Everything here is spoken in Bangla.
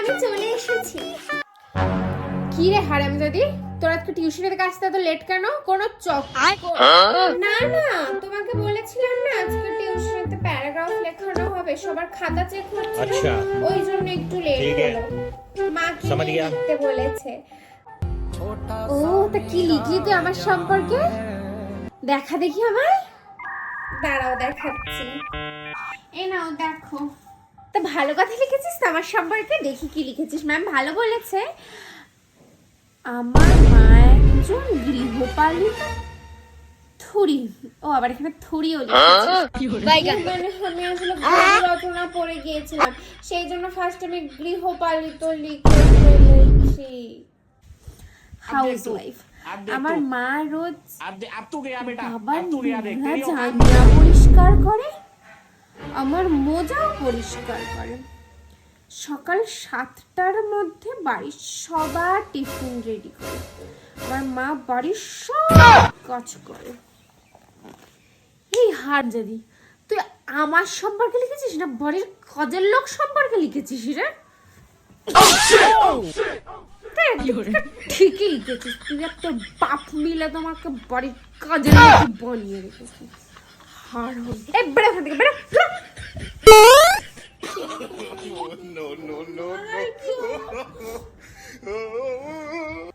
আমি চলে এসেছি। কি রে হারামজাদি, তোর আজকে টিউশনের থেকে আসতে এত লেট কেন? কোনো না না, তোমাকে বলেছিলাম না আজকে টিউশনেতে প্যারাগ্রাফ লেখানো হবে, সবার খাতা চেক হচ্ছে। আচ্ছা, ওই জন্য একটু লেট হলো। মা কি লিখতে বলেছে? ও, তা কি লিখলি তুই আমার সম্পর্কে? দেখা দেখি আমার। দাঁড়াও দেখাচ্ছি। এই নাও দেখো। তা ভালো কথা লিখেছিস তো আমার সম্পর্কে? দেখি কি লিখেছিস। ম্যাম ভালো বলেছে, আমার মা একজন গৃহপালিত থুরি। ও আবার এখানে থুরিও লিখেছে। মানে আমি আসলে রচনা পড়ে গিয়েছিলাম, সেই জন্য ফার্স্ট আমি গৃহপালিত লিখে ফেলেছি। House wife. আমার মা রোজ বাবার জানলা পরিষ্কার করে, আমার মোজাও পরিষ্কার করে। সকাল 7টার মধ্যে বাড়ির সবার টিফিন রেডি করে। আমার মা বাড়ির সব কাজ করে। এই হারামজাদি, তুই আমার সম্পর্কে লিখেছিস না বাড়ির কাজের লোক সম্পর্কে লিখেছিস রে? ঠিকই লিখেছিস, তুই আর তোর বাপ মিলে তোমাকে বাড়ির কাজের লোক বানিয়ে রেখেছিস। হারাম, এই বেড়া এখান থেকে, বেড়া। No, no, no, no.